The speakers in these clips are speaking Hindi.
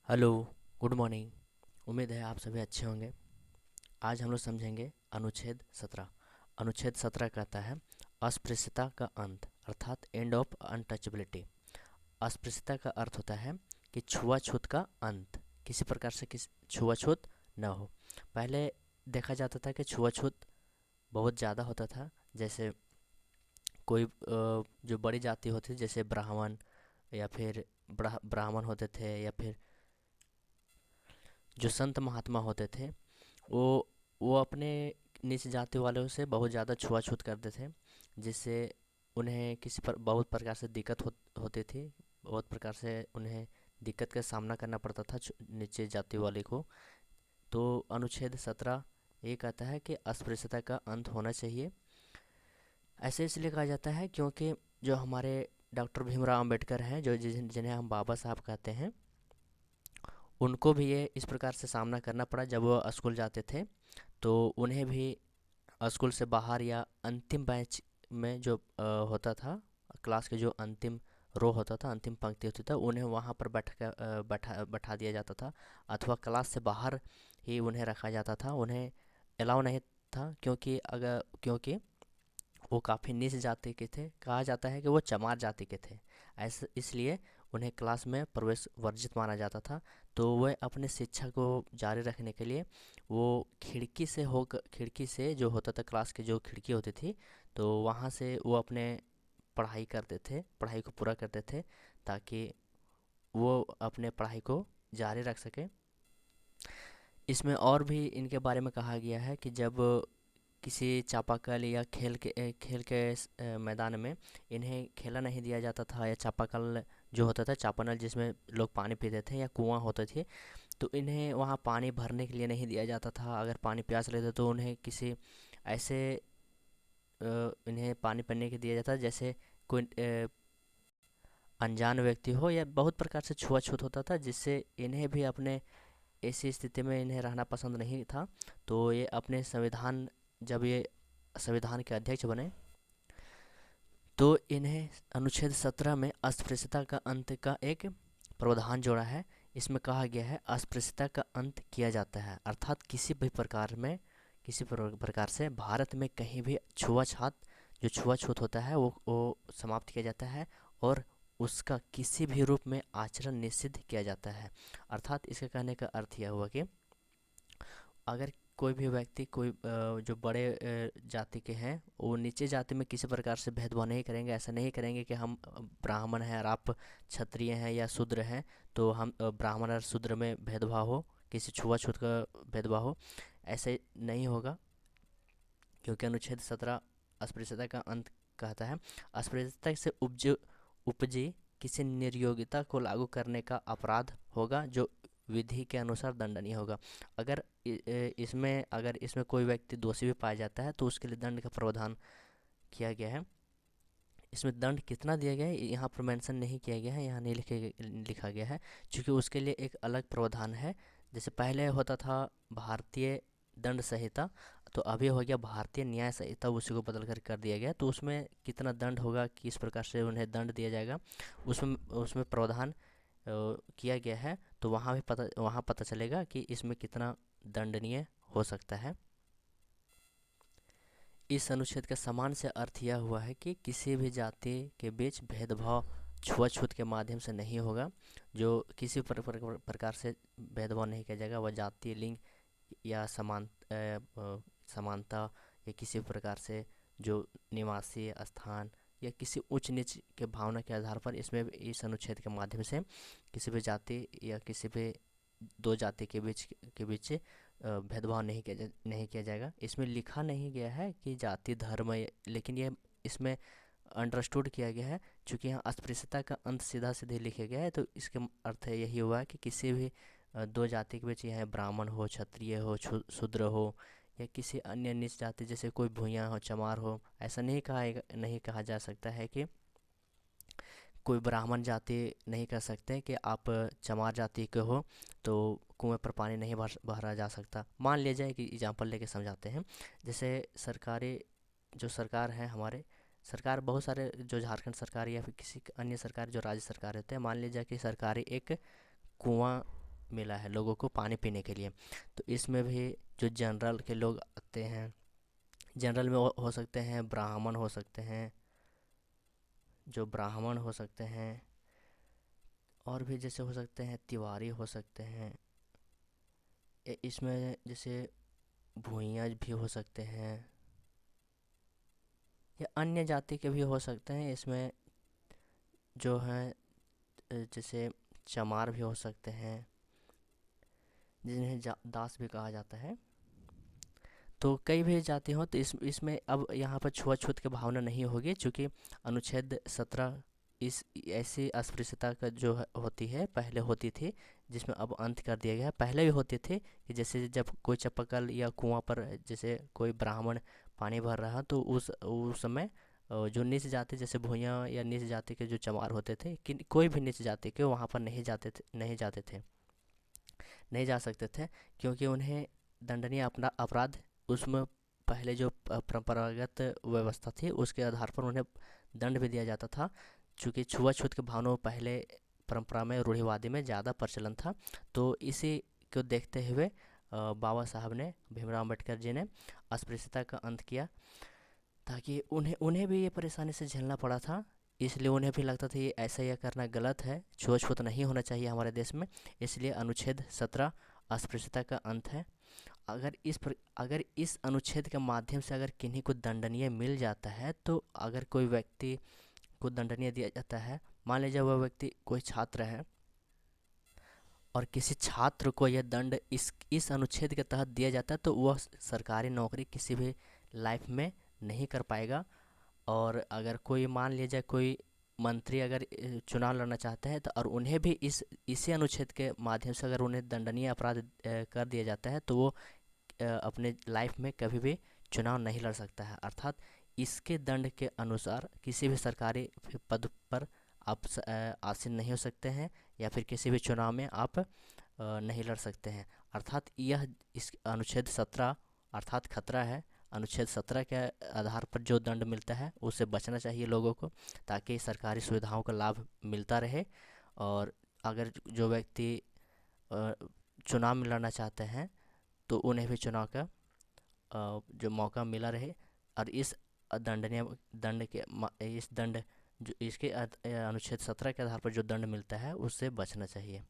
हेलो। Good morning. उम्मीद है आप सभी अच्छे होंगे। आज हम लोग समझेंगे अनुच्छेद 17। अनुच्छेद 17 कहता है अस्पृश्यता का अंत अर्थात एंड ऑफ अनटचेबिलिटी। अस्पृश्यता का अर्थ होता है कि छुआछूत का अंत, किसी प्रकार से किसी छुआछूत न हो। पहले देखा जाता था कि छुआछूत बहुत ज़्यादा होता था। जैसे कोई जो बड़ी जाति होती थी जैसे ब्राह्मण या फिर ब्राह्मण होते थे, या फिर जो संत महात्मा होते थे वो वो अपने नीच जाति वालों से बहुत ज़्यादा छुआछूत करते थे, जिससे उन्हें बहुत प्रकार से दिक्कत होती थी। बहुत प्रकार से उन्हें दिक्कत का सामना करना पड़ता था नीचे जाति वाले को। तो अनुच्छेद 17 ये कहता है कि अस्पृश्यता का अंत होना चाहिए। ऐसे इसलिए कहा जाता है क्योंकि जो हमारे डॉक्टर भीमराव अंबेडकर हैं, जो जिन्हें हम बाबा साहब कहते हैं, उनको भी ये इस प्रकार से सामना करना पड़ा जब वो स्कूल जाते थे। तो उन्हें भी स्कूल से बाहर या अंतिम बैच में जो होता था, क्लास के जो अंतिम रो होता था, अंतिम पंक्ति होती था, उन्हें वहाँ पर बैठा बैठा दिया जाता था, अथवा क्लास से बाहर ही उन्हें रखा जाता था। उन्हें अलाउ नहीं था क्योंकि वो काफ़ी नीच जाति के थे। कहा जाता है कि वो चमार जाति के थे। ऐसे इसलिए उन्हें क्लास में प्रवेश वर्जित माना जाता था। तो वह अपने शिक्षा को जारी रखने के लिए वो खिड़की से जो होता था, क्लास की जो खिड़की होती थी, तो वहाँ से वो अपने पढ़ाई को पूरा करते थे, ताकि वो अपने पढ़ाई को जारी रख सके। इसमें और भी इनके बारे में कहा गया है कि जब किसी चापाकल या खेल के मैदान में इन्हें खेला नहीं दिया जाता था, या चापाकल जो होता था, चापानल जिसमें लोग पानी पीते थे, या कुआं होते थे, तो इन्हें वहाँ पानी भरने के लिए नहीं दिया जाता था। अगर पानी प्यास लेते तो उन्हें किसी ऐसे इन्हें पानी पीने के दिया जाता जैसे कोई अनजान व्यक्ति हो, या बहुत प्रकार से छुआछूत होता था, जिससे इन्हें भी अपने ऐसी स्थिति में इन्हें रहना पसंद नहीं था। तो ये अपने जब ये संविधान के अध्यक्ष बने, तो इन्हें अनुच्छेद 17 में अस्पृश्यता का अंत का एक प्रावधान जोड़ा है। इसमें कहा गया है अस्पृश्यता का अंत किया जाता है, अर्थात किसी प्रकार से भारत में कहीं भी छुआछूत होता है वो समाप्त किया जाता है, और उसका किसी भी रूप में आचरण निषिद्ध किया जाता है। अर्थात इसके कहने का अर्थ यह हुआ कि अगर कोई भी व्यक्ति जो बड़े जाति के हैं, वो नीचे जाति में किसी प्रकार से भेदभाव नहीं करेंगे। ऐसा नहीं करेंगे कि हम ब्राह्मण हैं और आप क्षत्रिय हैं या शूद्र हैं, तो हम ब्राह्मण और शूद्र में भेदभाव हो, किसी छुआछूत का भेदभाव हो। ऐसे नहीं होगा, क्योंकि अनुच्छेद 17 अस्पृश्यता का अंत कहता है अस्पृश्यता से उपजी किसी निर्योग्यता को लागू करने का अपराध होगा, जो विधि के अनुसार दंडनीय होगा। अगर इसमें कोई व्यक्ति दोषी भी पाया जाता है तो उसके लिए दंड का प्रावधान किया गया है। इसमें दंड कितना दिया गया है यहाँ पर मेंशन नहीं किया गया है, यहाँ नहीं लिखा गया है, क्योंकि उसके लिए एक अलग प्रावधान है। जैसे पहले होता था भारतीय दंड संहिता, तो अभी हो गया भारतीय न्याय संहिता, उसी को बदल कर दिया गया। तो उसमें कितना दंड होगा, किस प्रकार से उन्हें दंड दिया जाएगा, उसमें उसमें प्रावधान किया गया है। तो वहाँ पता चलेगा कि इसमें कितना दंडनीय हो सकता है। इस अनुच्छेद का समान से अर्थ यह हुआ है कि किसी भी जाति के बीच भेदभाव छुआछूत के माध्यम से नहीं होगा। जो किसी प्रकार से भेदभाव नहीं किया जाएगा, वह जाति, लिंग या समानता, या किसी प्रकार से जो निवासी स्थान या किसी उच्च नीच के भावना के आधार पर इसमें इस अनुच्छेद के माध्यम से किसी भी जाति या किसी भी दो जाति के बीच भेदभाव नहीं किया जाएगा। इसमें लिखा नहीं गया है कि जाति धर्म लेकिन ये इसमें अंडरस्टूड किया गया है, क्योंकि यहाँ अस्पृश्यता का अंत सीधा सीधे लिखा गया है। तो इसके अर्थ यही हुआ है कि किसी भी दो जाति के बीच, यह ब्राह्मण हो, क्षत्रिय हो, शूद्र हो, या किसी अन्य नीच जाति जैसे कोई भूया हो, चमार हो, ऐसा नहीं कहा जा सकता है कि कोई ब्राह्मण जाति नहीं कर सकते कि आप चमार जाति के हो तो कुएं पर पानी नहीं भरा जा सकता। मान लिया जाए कि एग्जांपल लेके समझाते हैं। जैसे जो सरकार है हमारे, सरकार बहुत सारे, जो झारखंड सरकार या फिर किसी अन्य सरकार, जो राज्य सरकार होते हैं, मान लीजिए कि सरकारी एक कुआं मिला है लोगों को पानी पीने के लिए। तो इसमें भी जो जनरल के लोग आते हैं, जनरल में हो सकते हैं ब्राह्मण, हो सकते हैं जो ब्राह्मण हो सकते हैं, और भी जैसे हो सकते हैं तिवारी हो सकते हैं। इसमें जैसे भूइयाँ भी हो सकते हैं, या अन्य जाति के भी हो सकते हैं। इसमें जो हैं जैसे चमार भी हो सकते हैं, जिन्हें दास भी कहा जाता है। तो कई भी जाति हो, तो इसमें अब यहाँ पर छुआछूत की भावना नहीं होगी, क्योंकि अनुच्छेद 17 इस ऐसी अस्पृश्यता का जो होती है, पहले होती थी, जिसमें अब अंत कर दिया गया है। पहले भी होते थे कि जैसे जब कोई चापाकल या कुआं पर जैसे कोई ब्राह्मण पानी भर रहा, तो उस समय जो नीच जाति जैसे भूइयाँ या नीच जाति के जो चमार होते थे, कि कोई भी नीच जाति के वहाँ पर नहीं जा सकते थे, क्योंकि उन्हें दंडनीय अपना अपराध उसमें पहले जो परंपरागत व्यवस्था थी उसके आधार पर उन्हें दंड भी दिया जाता था। चूँकि छुआछूत की भावनाओं पहले परंपरा में, रूढ़िवादी में ज़्यादा प्रचलन था। तो इसी को देखते हुए बाबा साहब ने, भीमराव अम्बेडकर जी ने अस्पृश्यता का अंत किया, ताकि उन्हें उन्हें भी ये परेशानी से झेलना पड़ा था। इसलिए उन्हें भी लगता था ये ऐसा यह करना गलत है, छुआछूत नहीं होना चाहिए हमारे देश में। इसलिए अनुच्छेद 17 अस्पृश्यता का अंत है। अगर इस अनुच्छेद के माध्यम से अगर किन्हीं को दंडनीय मिल जाता है, तो अगर कोई व्यक्ति को दंडनीय दिया जाता है, मान लीजिए वह व्यक्ति कोई छात्र है और किसी छात्र को यह दंड इस अनुच्छेद के तहत दिया जाता है, तो वह सरकारी नौकरी किसी भी लाइफ में नहीं कर पाएगा। और अगर कोई मान लीजिए कोई मंत्री अगर चुनाव लड़ना चाहते हैं, तो और उन्हें भी इसी अनुच्छेद के माध्यम से अगर उन्हें दंडनीय अपराध कर दिया जाता है, तो वो अपने लाइफ में कभी भी चुनाव नहीं लड़ सकता है। अर्थात इसके दंड के अनुसार किसी भी सरकारी पद पर आप आसीन नहीं हो सकते हैं, या फिर किसी भी चुनाव में आप नहीं लड़ सकते हैं। अर्थात यह इस अनुच्छेद 17 अर्थात खतरा है। अनुच्छेद 17 के आधार पर जो दंड मिलता है उससे बचना चाहिए लोगों को, ताकि सरकारी सुविधाओं का लाभ मिलता रहे। और अगर जो व्यक्ति चुनाव में लड़ना चाहते हैं, तो उन्हें भी चुनाव का जो मौका मिला रहे। और इस दंडनीय दंड के इस दंड जो इसके अनुच्छेद 17 के आधार पर जो दंड मिलता है उससे बचना चाहिए।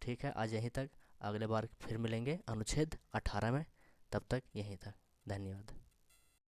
ठीक है, आज यहीं तक। अगले बार फिर मिलेंगे अनुच्छेद 18 में। तब तक यहीं तक। धन्यवाद।